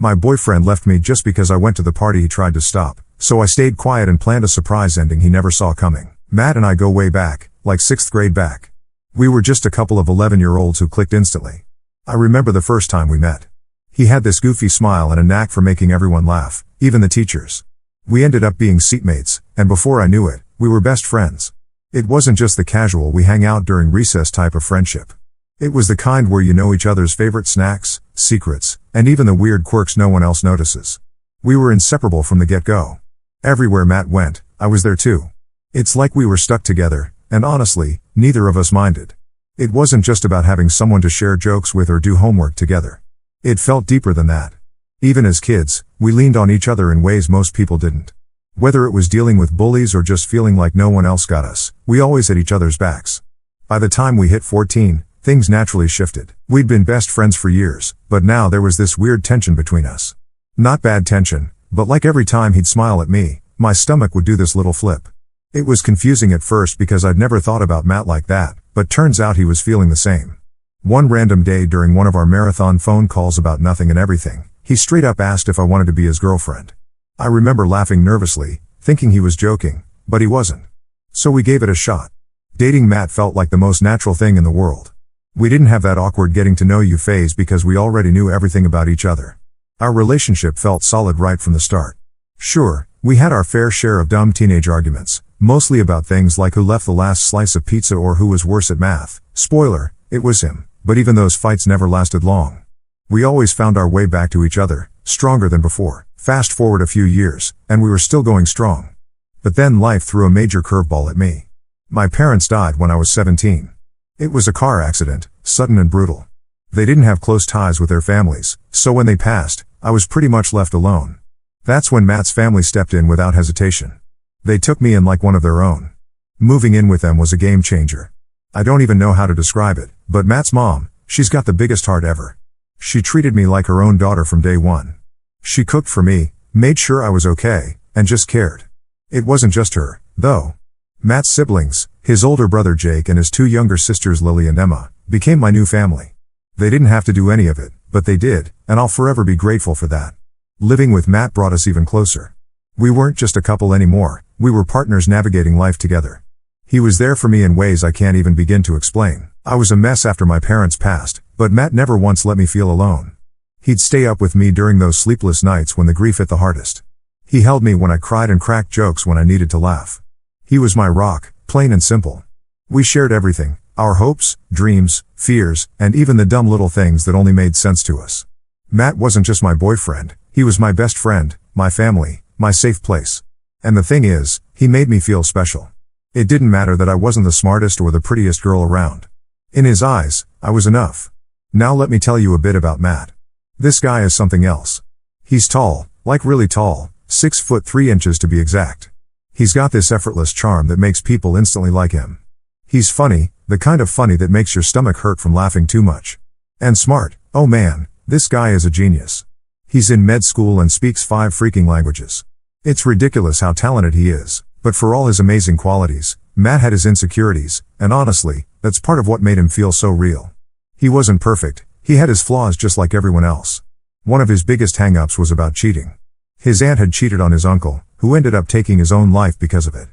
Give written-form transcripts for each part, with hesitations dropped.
My boyfriend left me just because I went to the party he tried to stop, so I stayed quiet and planned a surprise ending he never saw coming. Matt and I go way back, like 6th grade back. We were just a couple of 11-year-olds who clicked instantly. I remember the first time we met. He had this goofy smile and a knack for making everyone laugh, even the teachers. We ended up being seatmates, and before I knew it, we were best friends. It wasn't just the casual we hang out during recess type of friendship. It was the kind where you know each other's favorite snacks, secrets, and even the weird quirks no one else notices. We were inseparable from the get-go. Everywhere Matt went, I was there too. It's like we were stuck together, and honestly, neither of us minded. It wasn't just about having someone to share jokes with or do homework together. It felt deeper than that. Even as kids, we leaned on each other in ways most people didn't. Whether it was dealing with bullies or just feeling like no one else got us, we always had each other's backs. By the time we hit 14, things naturally shifted. We'd been best friends for years, but now there was this weird tension between us. Not bad tension, but like every time he'd smile at me, my stomach would do this little flip. It was confusing at first because I'd never thought about Matt like that, but turns out he was feeling the same. One random day during one of our marathon phone calls about nothing and everything, he straight up asked if I wanted to be his girlfriend. I remember laughing nervously, thinking he was joking, but he wasn't. So we gave it a shot. Dating Matt felt like the most natural thing in the world. We didn't have that awkward getting to know you phase because we already knew everything about each other. Our relationship felt solid right from the start. Sure, we had our fair share of dumb teenage arguments, mostly about things like who left the last slice of pizza or who was worse at math. Spoiler, it was him, but even those fights never lasted long. We always found our way back to each other, stronger than before. Fast forward a few years, and we were still going strong. But then life threw a major curveball at me. My parents died when I was 17. It was a car accident, sudden and brutal. They didn't have close ties with their families, so when they passed, I was pretty much left alone. That's when Matt's family stepped in without hesitation. They took me in like one of their own. Moving in with them was a game changer. I don't even know how to describe it, but Matt's mom, she's got the biggest heart ever. She treated me like her own daughter from day one. She cooked for me, made sure I was okay, and just cared. It wasn't just her, though. Matt's siblings, his older brother Jake and his two younger sisters Lily and Emma, became my new family. They didn't have to do any of it, but they did, and I'll forever be grateful for that. Living with Matt brought us even closer. We weren't just a couple anymore, we were partners navigating life together. He was there for me in ways I can't even begin to explain. I was a mess after my parents passed, but Matt never once let me feel alone. He'd stay up with me during those sleepless nights when the grief hit the hardest. He held me when I cried and cracked jokes when I needed to laugh. He was my rock, plain and simple. We shared everything, our hopes, dreams, fears, and even the dumb little things that only made sense to us. Matt wasn't just my boyfriend, he was my best friend, my family, my safe place. And the thing is, he made me feel special. It didn't matter that I wasn't the smartest or the prettiest girl around. In his eyes, I was enough. Now let me tell you a bit about Matt. This guy is something else. He's tall, like really tall, 6 foot 3 inches to be exact. He's got this effortless charm that makes people instantly like him. He's funny, the kind of funny that makes your stomach hurt from laughing too much. And smart, oh man, this guy is a genius. He's in med school and speaks 5 freaking languages. It's ridiculous how talented he is, but for all his amazing qualities, Matt had his insecurities, and honestly, that's part of what made him feel so real. He wasn't perfect, he had his flaws just like everyone else. One of his biggest hang-ups was about cheating. His aunt had cheated on his uncle, who ended up taking his own life because of it.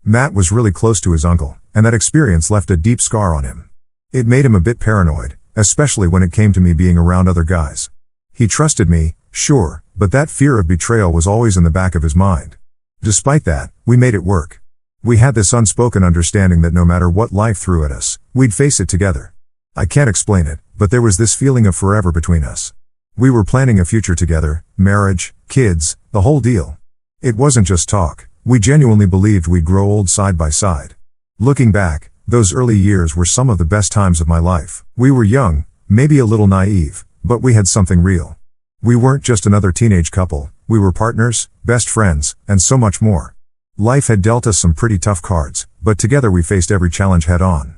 Matt was really close to his uncle, and that experience left a deep scar on him. It made him a bit paranoid, especially when it came to me being around other guys. He trusted me, sure, but that fear of betrayal was always in the back of his mind. Despite that, we made it work. We had this unspoken understanding that no matter what life threw at us, we'd face it together. I can't explain it, but there was this feeling of forever between us. We were planning a future together, marriage, kids, the whole deal. It wasn't just talk, we genuinely believed we'd grow old side by side. Looking back, those early years were some of the best times of my life. We were young, maybe a little naive, but we had something real. We weren't just another teenage couple, we were partners, best friends, and so much more. Life had dealt us some pretty tough cards, but together we faced every challenge head on.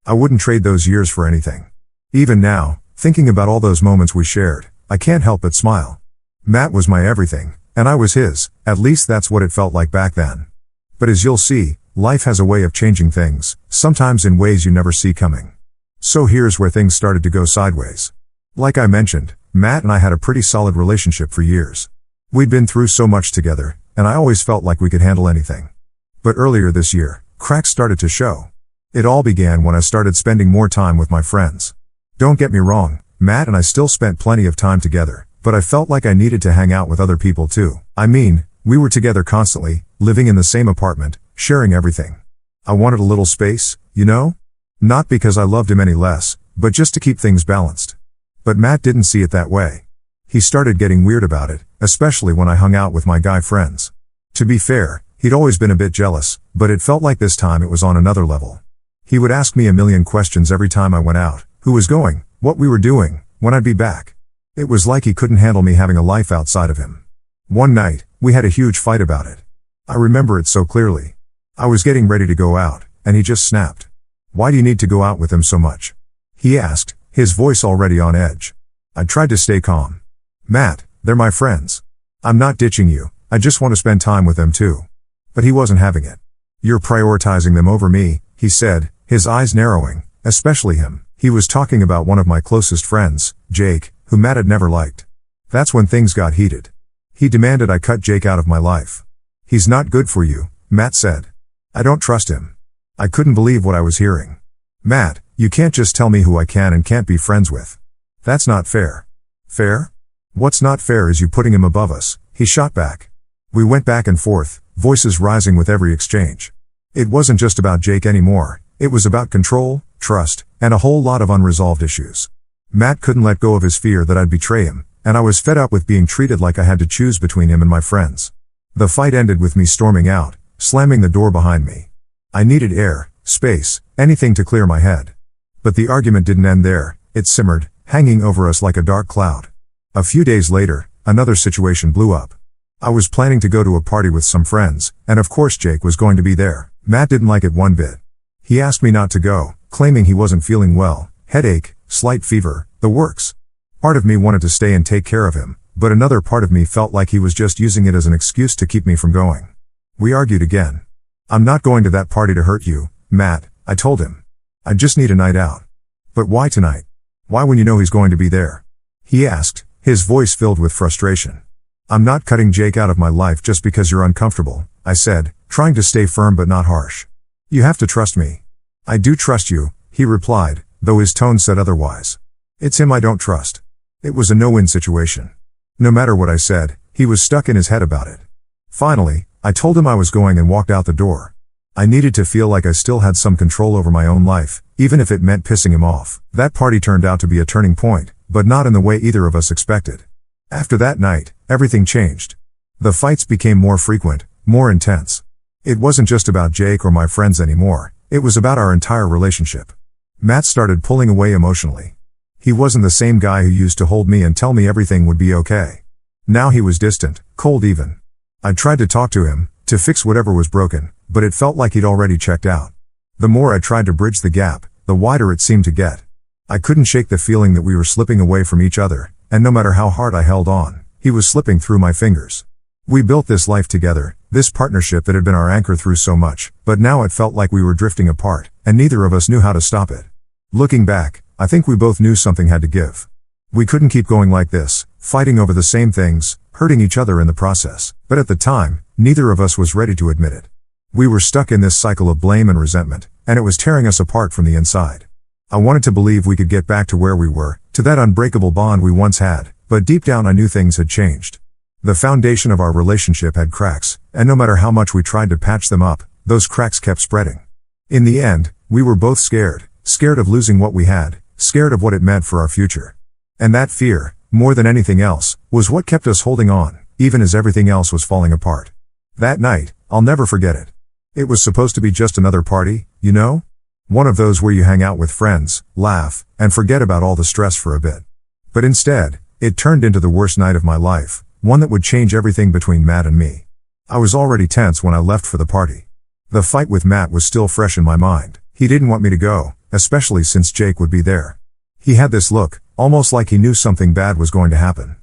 I wouldn't trade those years for anything. Even now, thinking about all those moments we shared, I can't help but smile. Matt was my everything, and I was his, at least that's what it felt like back then. But as you'll see, life has a way of changing things, sometimes in ways you never see coming. So here's where things started to go sideways. Like I mentioned, Matt and I had a pretty solid relationship for years. We'd been through so much together, and I always felt like we could handle anything. But earlier this year, cracks started to show. It all began when I started spending more time with my friends. Don't get me wrong, Matt and I still spent plenty of time together, but I felt like I needed to hang out with other people too. I mean, we were together constantly, living in the same apartment, sharing everything. I wanted a little space, you know? Not because I loved him any less, but just to keep things balanced. But Matt didn't see it that way. He started getting weird about it, especially when I hung out with my guy friends. To be fair, he'd always been a bit jealous, but it felt like this time it was on another level. He would ask me a million questions every time I went out: who was going, what we were doing, when I'd be back. It was like he couldn't handle me having a life outside of him. One night, we had a huge fight about it. I remember it so clearly. I was getting ready to go out, and he just snapped. "Why do you need to go out with him so much?" he asked, his voice already on edge. I tried to stay calm. "Matt, they're my friends. I'm not ditching you, I just want to spend time with them too." But he wasn't having it. "You're prioritizing them over me," he said, his eyes narrowing, especially him. He was talking about one of my closest friends, Jake, who Matt had never liked. That's when things got heated. He demanded I cut Jake out of my life. "He's not good for you," Matt said. "I don't trust him." I couldn't believe what I was hearing. "Matt, you can't just tell me who I can and can't be friends with. That's not fair." "Fair? What's not fair is you putting him above us," he shot back. We went back and forth, voices rising with every exchange. It wasn't just about Jake anymore, it was about control, trust, and a whole lot of unresolved issues. Matt couldn't let go of his fear that I'd betray him, and I was fed up with being treated like I had to choose between him and my friends. The fight ended with me storming out, slamming the door behind me. I needed air, space, anything to clear my head. But the argument didn't end there, it simmered, hanging over us like a dark cloud. A few days later, another situation blew up. I was planning to go to a party with some friends, and of course Jake was going to be there. Matt didn't like it one bit. He asked me not to go, claiming he wasn't feeling well, headache, slight fever, the works. Part of me wanted to stay and take care of him, but another part of me felt like he was just using it as an excuse to keep me from going. We argued again. "I'm not going to that party to hurt you, Matt," I told him. "I just need a night out." "But why tonight? Why when you know he's going to be there?" he asked, his voice filled with frustration. "I'm not cutting Jake out of my life just because you're uncomfortable," I said, trying to stay firm but not harsh. "You have to trust me." "I do trust you," he replied, though his tone said otherwise. "It's him I don't trust." It was a no-win situation. No matter what I said, he was stuck in his head about it. Finally, I told him I was going and walked out the door. I needed to feel like I still had some control over my own life, even if it meant pissing him off. That party turned out to be a turning point, but not in the way either of us expected. After that night, everything changed. The fights became more frequent, more intense. It wasn't just about Jake or my friends anymore, it was about our entire relationship. Matt started pulling away emotionally. He wasn't the same guy who used to hold me and tell me everything would be okay. Now he was distant, cold even. I tried to talk to him, to fix whatever was broken, but it felt like he'd already checked out. The more I tried to bridge the gap, the wider it seemed to get. I couldn't shake the feeling that we were slipping away from each other, and no matter how hard I held on, he was slipping through my fingers. We built this life together, this partnership that had been our anchor through so much, but now it felt like we were drifting apart, and neither of us knew how to stop it. Looking back, I think we both knew something had to give. We couldn't keep going like this, fighting over the same things, hurting each other in the process. But at the time, neither of us was ready to admit it. We were stuck in this cycle of blame and resentment, and it was tearing us apart from the inside. I wanted to believe we could get back to where we were, to that unbreakable bond we once had, but deep down I knew things had changed. The foundation of our relationship had cracks, and no matter how much we tried to patch them up, those cracks kept spreading. In the end, we were both scared of losing what we had, scared of what it meant for our future. And that fear, more than anything else, was what kept us holding on, even as everything else was falling apart. That night, I'll never forget it. It was supposed to be just another party, you know? One of those where you hang out with friends, laugh, and forget about all the stress for a bit. But instead, it turned into the worst night of my life, one that would change everything between Matt and me. I was already tense when I left for the party. The fight with Matt was still fresh in my mind. He didn't want me to go, especially since Jake would be there. He had this look, almost like he knew something bad was going to happen.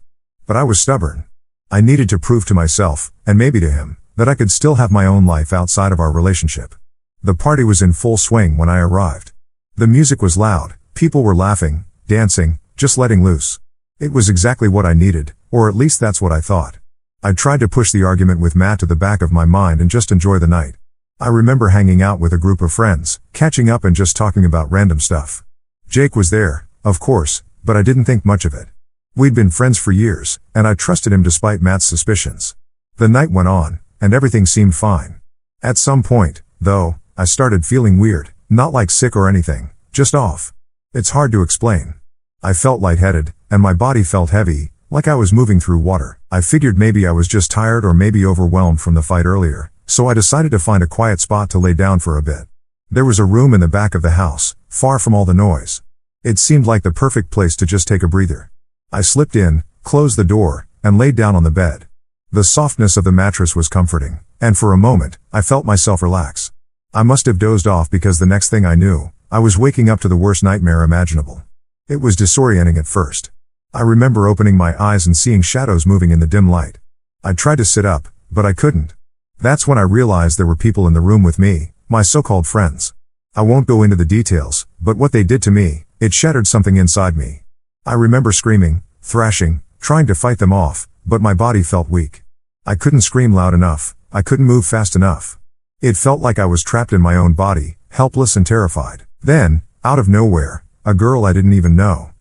But I was stubborn. I needed to prove to myself, and maybe to him, that I could still have my own life outside of our relationship. The party was in full swing when I arrived. The music was loud, people were laughing, dancing, just letting loose. It was exactly what I needed, or at least that's what I thought. I tried to push the argument with Matt to the back of my mind and just enjoy the night. I remember hanging out with a group of friends, catching up and just talking about random stuff. Jake was there, of course, but I didn't think much of it. We'd been friends for years, and I trusted him despite Matt's suspicions. The night went on, and everything seemed fine. At some point, though, I started feeling weird, not like sick or anything, just off. It's hard to explain. I felt lightheaded, and my body felt heavy, like I was moving through water. I figured maybe I was just tired or maybe overwhelmed from the fight earlier, so I decided to find a quiet spot to lay down for a bit. There was a room in the back of the house, far from all the noise. It seemed like the perfect place to just take a breather. I slipped in, closed the door, and laid down on the bed. The softness of the mattress was comforting, and for a moment, I felt myself relax. I must have dozed off because the next thing I knew, I was waking up to the worst nightmare imaginable. It was disorienting at first. I remember opening my eyes and seeing shadows moving in the dim light. I tried to sit up, but I couldn't. That's when I realized there were people in the room with me, my so-called friends. I won't go into the details, but what they did to me, it shattered something inside me. I remember screaming, thrashing, trying to fight them off, but my body felt weak. I couldn't scream loud enough, I couldn't move fast enough. It felt like I was trapped in my own body, helpless and terrified. Then, out of nowhere, a girl I didn't even know,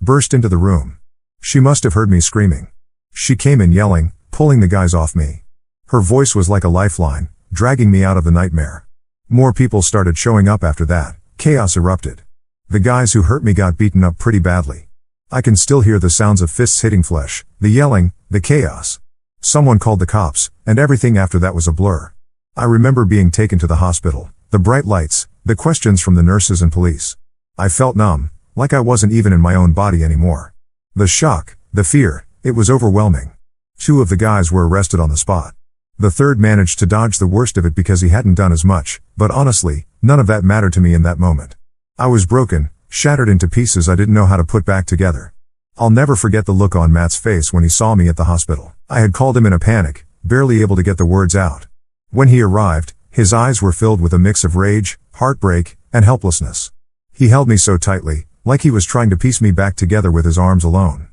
burst into the room. She must have heard me screaming. She came in yelling, pulling the guys off me. Her voice was like a lifeline, dragging me out of the nightmare. More people started showing up after that. Chaos erupted. The guys who hurt me got beaten up pretty badly. I can still hear the sounds of fists hitting flesh, the yelling, the chaos. Someone called the cops, and everything after that was a blur. I remember being taken to the hospital, the bright lights, the questions from the nurses and police. I felt numb, like I wasn't even in my own body anymore. The shock, the fear, it was overwhelming. 2 of the guys were arrested on the spot. The third managed to dodge the worst of it because he hadn't done as much, but honestly, none of that mattered to me in that moment. I was broken, shattered into pieces I didn't know how to put back together. I'll never forget the look on Matt's face when he saw me at the hospital. I had called him in a panic, barely able to get the words out. When he arrived, his eyes were filled with a mix of rage, heartbreak, and helplessness. He held me so tightly, like he was trying to piece me back together with his arms alone.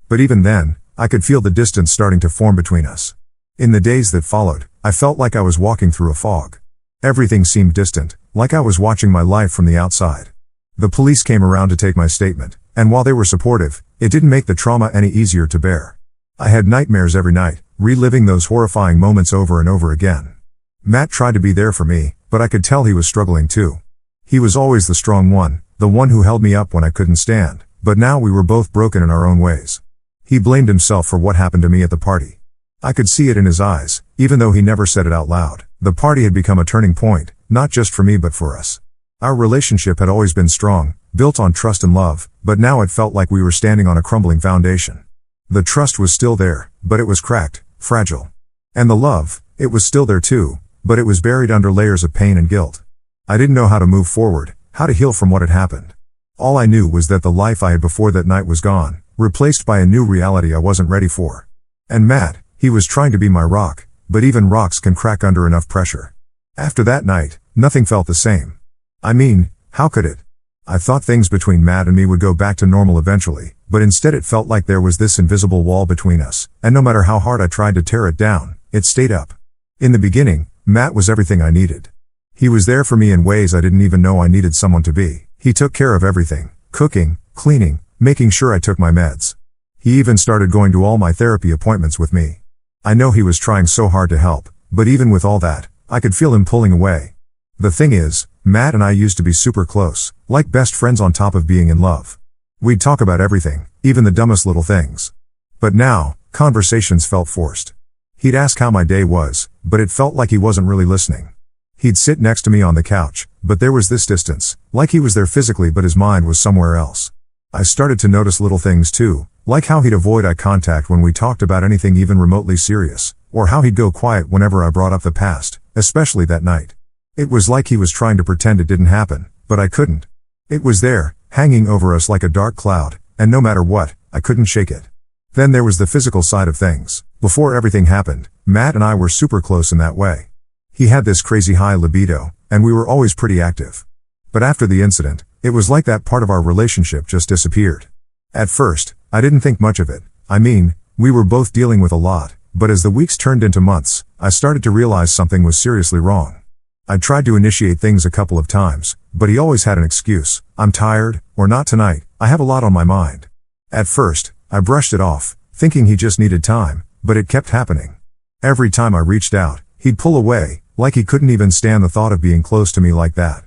But even then, I could feel the distance starting to form between us. In the days that followed, I felt like I was walking through a fog. Everything seemed distant, like I was watching my life from the outside. The police came around to take my statement, and while they were supportive, it didn't make the trauma any easier to bear. I had nightmares every night, reliving those horrifying moments over and over again. Matt tried to be there for me, but I could tell he was struggling too. He was always the strong one, the one who held me up when I couldn't stand, but now we were both broken in our own ways. He blamed himself for what happened to me at the party. I could see it in his eyes, even though he never said it out loud. The party had become a turning point, not just for me but for us. Our relationship had always been strong, built on trust and love, but now it felt like we were standing on a crumbling foundation. The trust was still there, but it was cracked, fragile. And the love, it was still there too, but it was buried under layers of pain and guilt. I didn't know how to move forward, how to heal from what had happened. All I knew was that the life I had before that night was gone, replaced by a new reality I wasn't ready for. And Matt, he was trying to be my rock, but even rocks can crack under enough pressure. After that night, nothing felt the same. I mean, how could it? I thought things between Matt and me would go back to normal eventually, but instead it felt like there was this invisible wall between us, and no matter how hard I tried to tear it down, it stayed up. In the beginning, Matt was everything I needed. He was there for me in ways I didn't even know I needed someone to be. He took care of everything, cooking, cleaning, making sure I took my meds. He even started going to all my therapy appointments with me. I know he was trying so hard to help, but even with all that, I could feel him pulling away. The thing is, Matt and I used to be super close, like best friends on top of being in love. We'd talk about everything, even the dumbest little things. But now, conversations felt forced. He'd ask how my day was, but it felt like he wasn't really listening. He'd sit next to me on the couch, but there was this distance, like he was there physically but his mind was somewhere else. I started to notice little things too, like how he'd avoid eye contact when we talked about anything even remotely serious, or how he'd go quiet whenever I brought up the past, especially that night. It was like he was trying to pretend it didn't happen, but I couldn't. It was there, hanging over us like a dark cloud, and no matter what, I couldn't shake it. Then there was the physical side of things. Before everything happened, Matt and I were super close in that way. He had this crazy high libido, and we were always pretty active. But after the incident, it was like that part of our relationship just disappeared. At first, I didn't think much of it. I mean, we were both dealing with a lot, but as the weeks turned into months, I started to realize something was seriously wrong. I tried to initiate things a couple of times, but he always had an excuse. I'm tired, or not tonight, I have a lot on my mind. At first, I brushed it off, thinking he just needed time, but it kept happening. Every time I reached out, he'd pull away, like he couldn't even stand the thought of being close to me like that.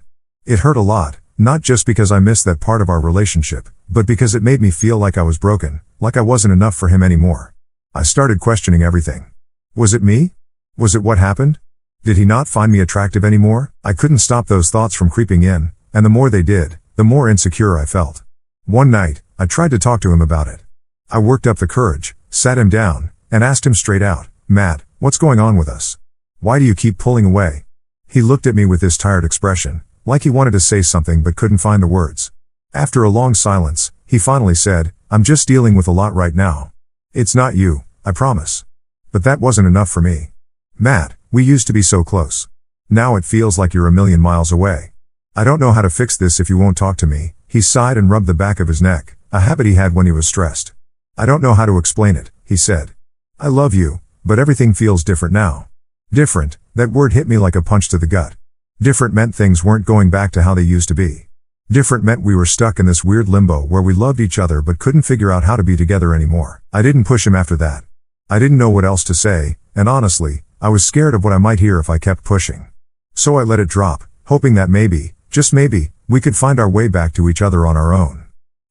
It hurt a lot, not just because I missed that part of our relationship, but because it made me feel like I was broken, like I wasn't enough for him anymore. I started questioning everything. Was it me? Was it what happened? Did he not find me attractive anymore? I couldn't stop those thoughts from creeping in, and the more they did, the more insecure I felt. One night, I tried to talk to him about it. I worked up the courage, sat him down, and asked him straight out, Matt, what's going on with us? Why do you keep pulling away? He looked at me with this tired expression, like he wanted to say something but couldn't find the words. After a long silence, he finally said, I'm just dealing with a lot right now. It's not you, I promise. But that wasn't enough for me. Matt, we used to be so close. Now it feels like you're a million miles away. I don't know how to fix this if you won't talk to me. He sighed and rubbed the back of his neck, a habit he had when he was stressed. I don't know how to explain it, he said. I love you, but everything feels different now. Different, that word hit me like a punch to the gut. Different meant things weren't going back to how they used to be. Different meant we were stuck in this weird limbo where we loved each other but couldn't figure out how to be together anymore. I didn't push him after that. I didn't know what else to say, and honestly, I was scared of what I might hear if I kept pushing. So I let it drop, hoping that maybe, just maybe, we could find our way back to each other on our own.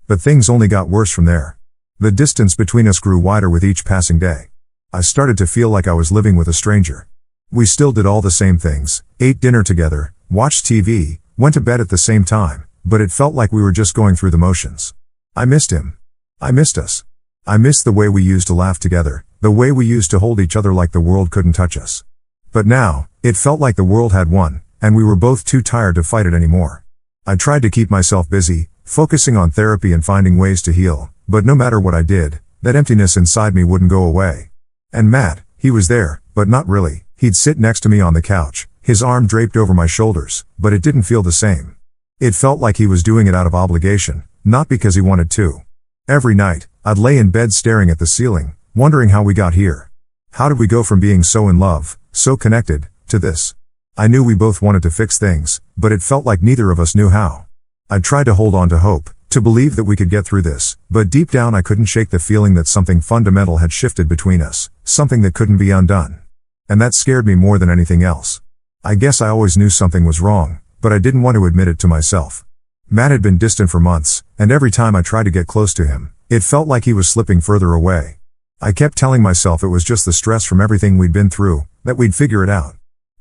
But things only got worse from there. The distance between us grew wider with each passing day. I started to feel like I was living with a stranger. We still did all the same things, ate dinner together, watched TV, went to bed at the same time, but it felt like we were just going through the motions. I missed him. I missed us. I missed the way we used to laugh together, the way we used to hold each other like the world couldn't touch us. But now, it felt like the world had won, and we were both too tired to fight it anymore. I tried to keep myself busy, focusing on therapy and finding ways to heal, but no matter what I did, that emptiness inside me wouldn't go away. And Matt, he was there, but not really. He'd sit next to me on the couch, his arm draped over my shoulders, but it didn't feel the same. It felt like he was doing it out of obligation, not because he wanted to. Every night, I'd lay in bed staring at the ceiling, wondering how we got here. How did we go from being so in love, so connected, to this? I knew we both wanted to fix things, but it felt like neither of us knew how. I tried to hold on to hope, to believe that we could get through this, but deep down I couldn't shake the feeling that something fundamental had shifted between us, something that couldn't be undone. And that scared me more than anything else. I guess I always knew something was wrong, but I didn't want to admit it to myself. Matt had been distant for months, and every time I tried to get close to him, it felt like he was slipping further away. I kept telling myself it was just the stress from everything we'd been through, that we'd figure it out.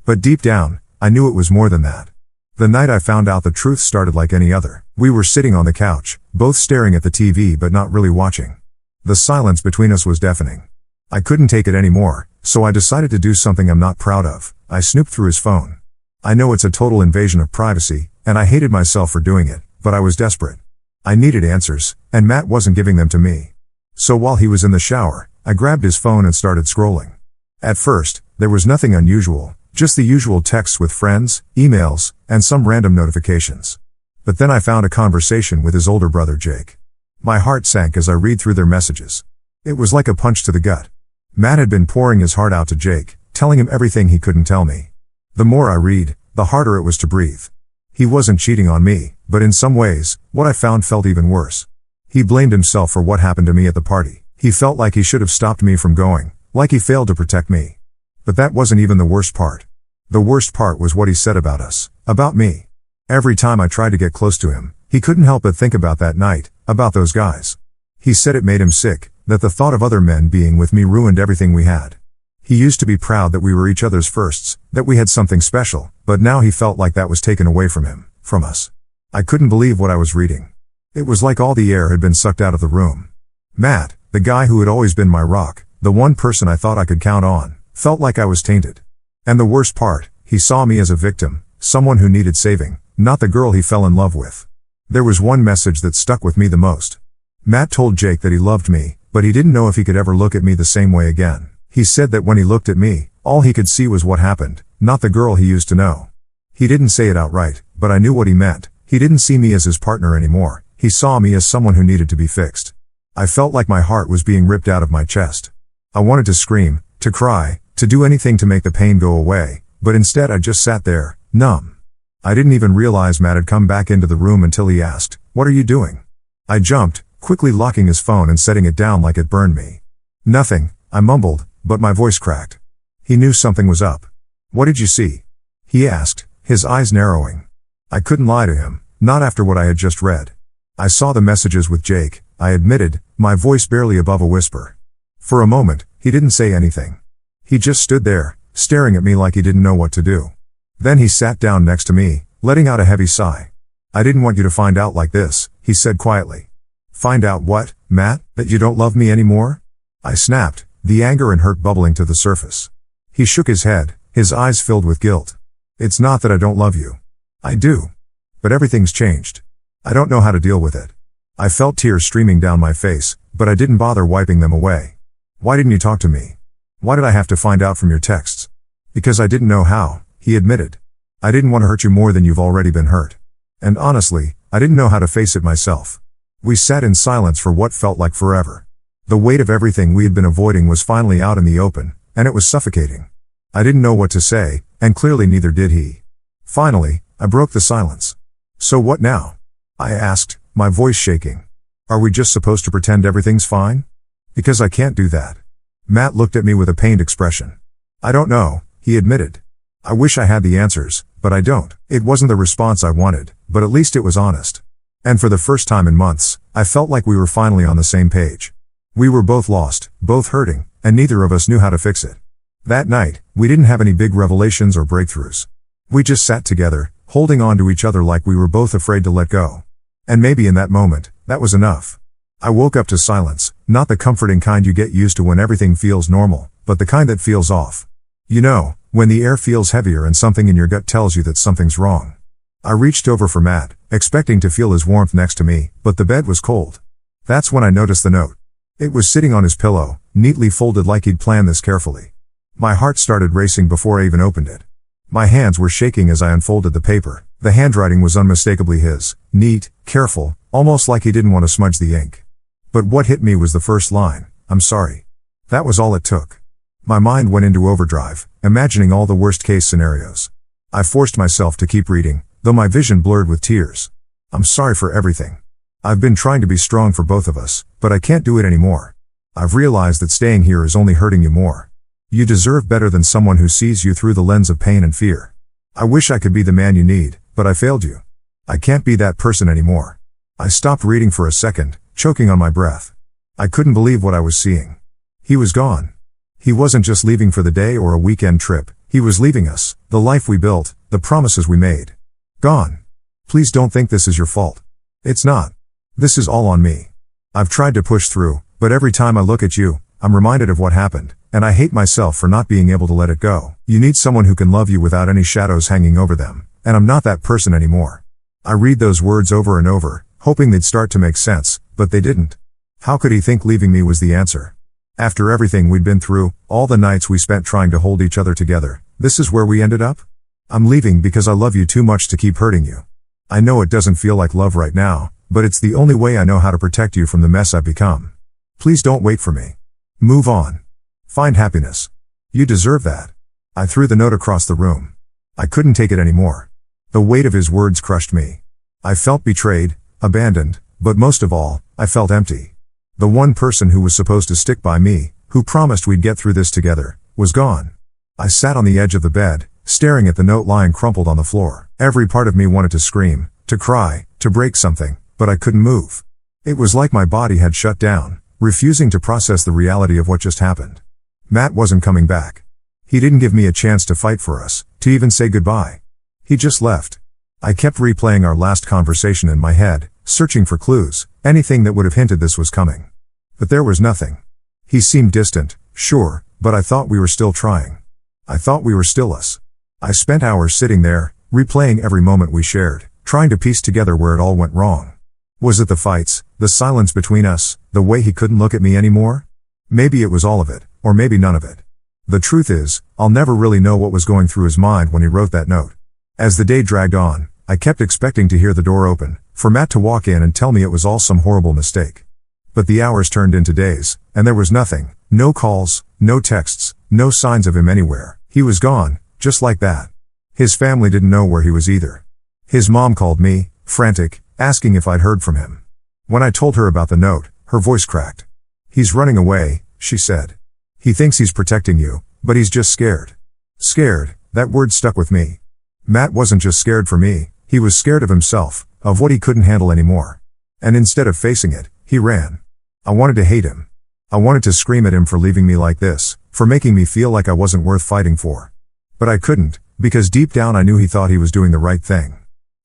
But deep down, I knew it was more than that. The night I found out the truth started like any other. We were sitting on the couch, both staring at the TV but not really watching. The silence between us was deafening. I couldn't take it anymore, so I decided to do something I'm not proud of. I snooped through his phone. I know it's a total invasion of privacy, and I hated myself for doing it, but I was desperate. I needed answers, and Matt wasn't giving them to me. So while he was in the shower, I grabbed his phone and started scrolling. At first, there was nothing unusual, just the usual texts with friends, emails, and some random notifications. But then I found a conversation with his older brother Jake. My heart sank as I read through their messages. It was like a punch to the gut. Matt had been pouring his heart out to Jake, telling him everything he couldn't tell me. The more I read, the harder it was to breathe. He wasn't cheating on me, but in some ways, what I found felt even worse. He blamed himself for what happened to me at the party. He felt like he should have stopped me from going, like he failed to protect me. But that wasn't even the worst part. The worst part was what he said about us, about me. Every time I tried to get close to him, he couldn't help but think about that night, about those guys. He said it made him sick, that the thought of other men being with me ruined everything we had. He used to be proud that we were each other's firsts, that we had something special, but now he felt like that was taken away from him, from us. I couldn't believe what I was reading. It was like all the air had been sucked out of the room. Matt, the guy who had always been my rock, the one person I thought I could count on, felt like I was tainted. And the worst part, he saw me as a victim, someone who needed saving, not the girl he fell in love with. There was one message that stuck with me the most. Matt told Jake that he loved me, but he didn't know if he could ever look at me the same way again. He said that when he looked at me, all he could see was what happened, not the girl he used to know. He didn't say it outright, but I knew what he meant. He didn't see me as his partner anymore. He saw me as someone who needed to be fixed. I felt like my heart was being ripped out of my chest. I wanted to scream, to cry, to do anything to make the pain go away, but instead I just sat there, numb. I didn't even realize Matt had come back into the room until he asked, "What are you doing?" I jumped, quickly locking his phone and setting it down like it burned me. "Nothing," I mumbled, but my voice cracked. He knew something was up. "What did you see?" he asked, his eyes narrowing. I couldn't lie to him, not after what I had just read. "I saw the messages with Jake," I admitted, my voice barely above a whisper. For a moment, he didn't say anything. He just stood there, staring at me like he didn't know what to do. Then he sat down next to me, letting out a heavy sigh. "I didn't want you to find out like this," he said quietly. "Find out what, Matt? That you don't love me anymore?" I snapped, the anger and hurt bubbling to the surface. He shook his head, his eyes filled with guilt. "It's not that I don't love you. I do. But everything's changed. I don't know how to deal with it." I felt tears streaming down my face, but I didn't bother wiping them away. "Why didn't you talk to me? Why did I have to find out from your texts?" "Because I didn't know how," he admitted. "I didn't want to hurt you more than you've already been hurt. And honestly, I didn't know how to face it myself." We sat in silence for what felt like forever. The weight of everything we had been avoiding was finally out in the open, and it was suffocating. I didn't know what to say, and clearly neither did he. Finally, I broke the silence. "So what now?" I asked, my voice shaking. "Are we just supposed to pretend everything's fine? Because I can't do that." Matt looked at me with a pained expression. "I don't know," he admitted. "I wish I had the answers, but I don't." It wasn't the response I wanted, but at least it was honest. And for the first time in months, I felt like we were finally on the same page. We were both lost, both hurting, and neither of us knew how to fix it. That night, we didn't have any big revelations or breakthroughs. We just sat together, holding on to each other like we were both afraid to let go. And maybe in that moment, that was enough. I woke up to silence, not the comforting kind you get used to when everything feels normal, but the kind that feels off. You know, when the air feels heavier and something in your gut tells you that something's wrong. I reached over for Matt, expecting to feel his warmth next to me, but the bed was cold. That's when I noticed the note. It was sitting on his pillow, neatly folded like he'd planned this carefully. My heart started racing before I even opened it. My hands were shaking as I unfolded the paper. The handwriting was unmistakably his, neat, careful, almost like he didn't want to smudge the ink. But what hit me was the first line, "I'm sorry." That was all it took. My mind went into overdrive, imagining all the worst-case scenarios. I forced myself to keep reading, though my vision blurred with tears. "I'm sorry for everything. I've been trying to be strong for both of us, but I can't do it anymore. I've realized that staying here is only hurting you more. You deserve better than someone who sees you through the lens of pain and fear. I wish I could be the man you need, but I failed you. I can't be that person anymore." I stopped reading for a second, choking on my breath. I couldn't believe what I was seeing. He was gone. He wasn't just leaving for the day or a weekend trip, he was leaving us, the life we built, the promises we made. Gone. "Please don't think this is your fault. It's not. This is all on me. I've tried to push through, but every time I look at you, I'm reminded of what happened, and I hate myself for not being able to let it go. You need someone who can love you without any shadows hanging over them, and I'm not that person anymore." I read those words over and over, hoping they'd start to make sense, but they didn't. How could he think leaving me was the answer? After everything we'd been through, all the nights we spent trying to hold each other together, this is where we ended up? "I'm leaving because I love you too much to keep hurting you. I know it doesn't feel like love right now, but it's the only way I know how to protect you from the mess I've become. Please don't wait for me. Move on. Find happiness. You deserve that." I threw the note across the room. I couldn't take it anymore. The weight of his words crushed me. I felt betrayed, abandoned, but most of all, I felt empty. The one person who was supposed to stick by me, who promised we'd get through this together, was gone. I sat on the edge of the bed, staring at the note lying crumpled on the floor. Every part of me wanted to scream, to cry, to break something, but I couldn't move. It was like my body had shut down, refusing to process the reality of what just happened. Matt wasn't coming back. He didn't give me a chance to fight for us, to even say goodbye. He just left. I kept replaying our last conversation in my head, searching for clues, anything that would have hinted this was coming. But there was nothing. He seemed distant, sure, but I thought we were still trying. I thought we were still us. I spent hours sitting there, replaying every moment we shared, trying to piece together where it all went wrong. Was it the fights, the silence between us, the way he couldn't look at me anymore? Maybe it was all of it, or maybe none of it. The truth is, I'll never really know what was going through his mind when he wrote that note. As the day dragged on, I kept expecting to hear the door open, for Matt to walk in and tell me it was all some horrible mistake. But the hours turned into days, and there was nothing, no calls, no texts, no signs of him anywhere. He was gone, just like that. His family didn't know where he was either. His mom called me, frantic, asking if I'd heard from him. When I told her about the note, her voice cracked. "He's running away," she said. "He thinks he's protecting you, but he's just scared." Scared, that word stuck with me. Matt wasn't just scared for me, he was scared of himself, of what he couldn't handle anymore. And instead of facing it, he ran. I wanted to hate him. I wanted to scream at him for leaving me like this, for making me feel like I wasn't worth fighting for. But I couldn't, because deep down I knew he thought he was doing the right thing.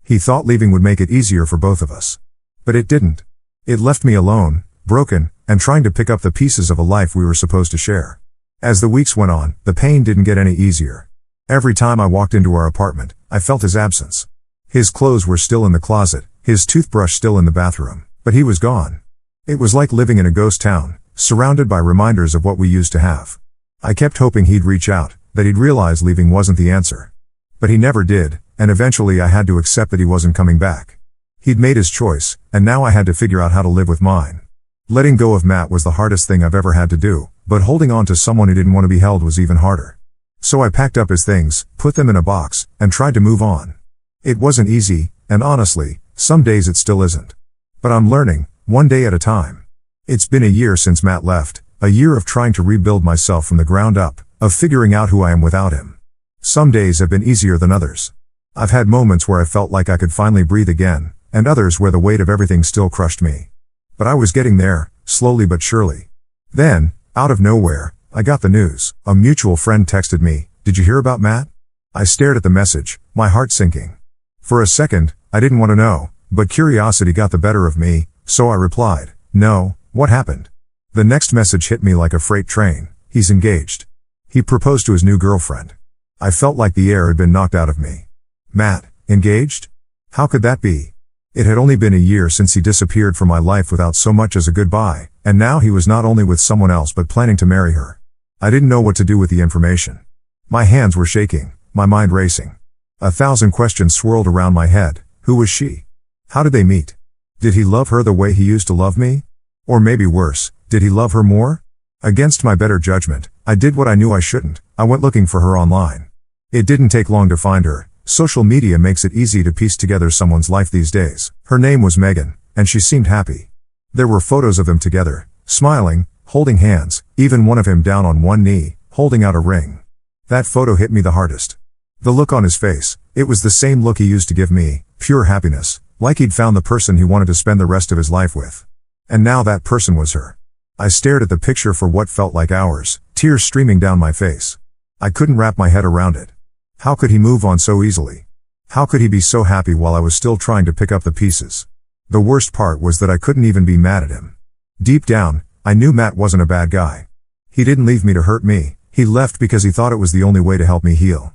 He thought leaving would make it easier for both of us. But it didn't. It left me alone, broken, and trying to pick up the pieces of a life we were supposed to share. As the weeks went on, the pain didn't get any easier. Every time I walked into our apartment, I felt his absence. His clothes were still in the closet, his toothbrush still in the bathroom, but he was gone. It was like living in a ghost town, surrounded by reminders of what we used to have. I kept hoping he'd reach out, that he'd realize leaving wasn't the answer. But he never did, and eventually I had to accept that he wasn't coming back. He'd made his choice, and now I had to figure out how to live with mine. Letting go of Matt was the hardest thing I've ever had to do, but holding on to someone who didn't want to be held was even harder. So I packed up his things, put them in a box, and tried to move on. It wasn't easy, and honestly, some days it still isn't. But I'm learning, one day at a time. It's been a year since Matt left, a year of trying to rebuild myself from the ground up, of figuring out who I am without him. Some days have been easier than others. I've had moments where I felt like I could finally breathe again, and others where the weight of everything still crushed me. But I was getting there, slowly but surely. Then, out of nowhere, I got the news. A mutual friend texted me, "Did you hear about Matt?" I stared at the message, my heart sinking. For a second, I didn't want to know, but curiosity got the better of me, so I replied, "No, what happened?" The next message hit me like a freight train. "He's engaged. He proposed to his new girlfriend." I felt like the air had been knocked out of me. Matt, engaged? How could that be? It had only been a year since he disappeared from my life without so much as a goodbye, and now he was not only with someone else but planning to marry her. I didn't know what to do with the information. My hands were shaking, my mind racing. 1,000 questions swirled around my head. Who was she? How did they meet? Did he love her the way he used to love me? Or maybe worse, did he love her more? Against my better judgment, I did what I knew I shouldn't. I went looking for her online. It didn't take long to find her. Social media makes it easy to piece together someone's life these days. Her name was Megan, and she seemed happy. There were photos of them together, smiling, holding hands, even one of him down on one knee, holding out a ring. That photo hit me the hardest. The look on his face, it was the same look he used to give me, pure happiness, like he'd found the person he wanted to spend the rest of his life with. And now that person was her. I stared at the picture for what felt like hours, tears streaming down my face. I couldn't wrap my head around it. How could he move on so easily? How could he be so happy while I was still trying to pick up the pieces? The worst part was that I couldn't even be mad at him. Deep down, I knew Matt wasn't a bad guy. He didn't leave me to hurt me, he left because he thought it was the only way to help me heal.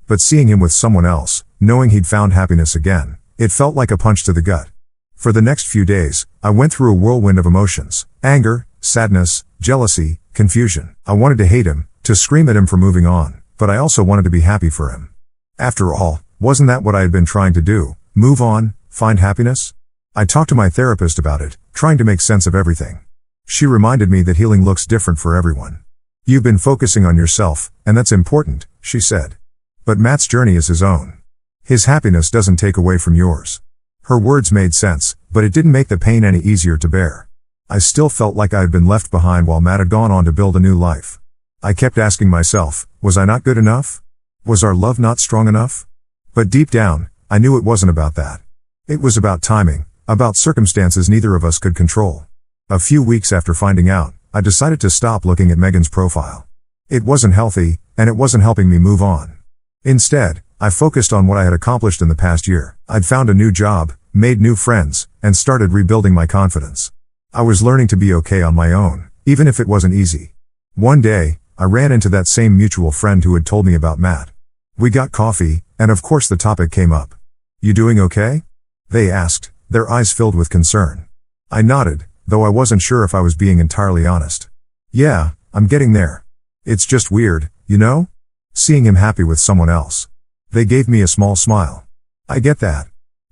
But seeing him with someone else, knowing he'd found happiness again, it felt like a punch to the gut. For the next few days, I went through a whirlwind of emotions: anger, sadness, jealousy, confusion. I wanted to hate him, to scream at him for moving on, but I also wanted to be happy for him. After all, wasn't that what I had been trying to do? Move on, find happiness? I talked to my therapist about it, trying to make sense of everything. She reminded me that healing looks different for everyone. You've been focusing on yourself, and that's important, she said. But Matt's journey is his own. His happiness doesn't take away from yours. Her words made sense, but it didn't make the pain any easier to bear. I still felt like I had been left behind while Matt had gone on to build a new life. I kept asking myself, was I not good enough? Was our love not strong enough? But deep down, I knew it wasn't about that. It was about timing, about circumstances neither of us could control. A few weeks after finding out, I decided to stop looking at Megan's profile. It wasn't healthy, and it wasn't helping me move on. Instead, I focused on what I had accomplished in the past year. I'd found a new job, made new friends, and started rebuilding my confidence. I was learning to be okay on my own, even if it wasn't easy. One day, I ran into that same mutual friend who had told me about Matt. We got coffee, and of course the topic came up. "You doing okay?" they asked, their eyes filled with concern. I nodded, though I wasn't sure if I was being entirely honest. "Yeah, I'm getting there. It's just weird, you know? Seeing him happy with someone else." They gave me a small smile. "I get that.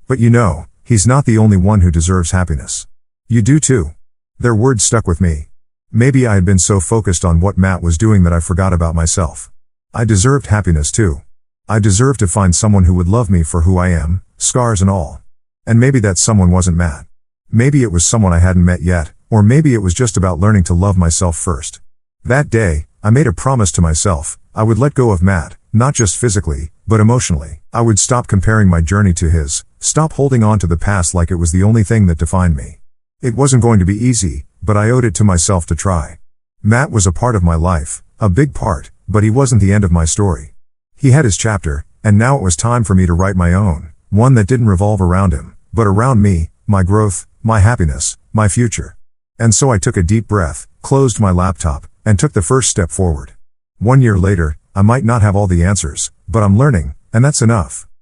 But you know, he's not the only one who deserves happiness. You do too." Their words stuck with me. Maybe I had been so focused on what Matt was doing that I forgot about myself. I deserved happiness too. I deserved to find someone who would love me for who I am, scars and all. And maybe that someone wasn't Matt. Maybe it was someone I hadn't met yet, or maybe it was just about learning to love myself first. That day, I made a promise to myself. I would let go of Matt, not just physically, but emotionally. I would stop comparing my journey to his, stop holding on to the past like it was the only thing that defined me. It wasn't going to be easy, but I owed it to myself to try. Matt was a part of my life, a big part, but he wasn't the end of my story. He had his chapter, and now it was time for me to write my own, one that didn't revolve around him, but around me, my growth, my happiness, my future. And so I took a deep breath, closed my laptop, and took the first step forward. 1 year later, I might not have all the answers, but I'm learning, and that's enough.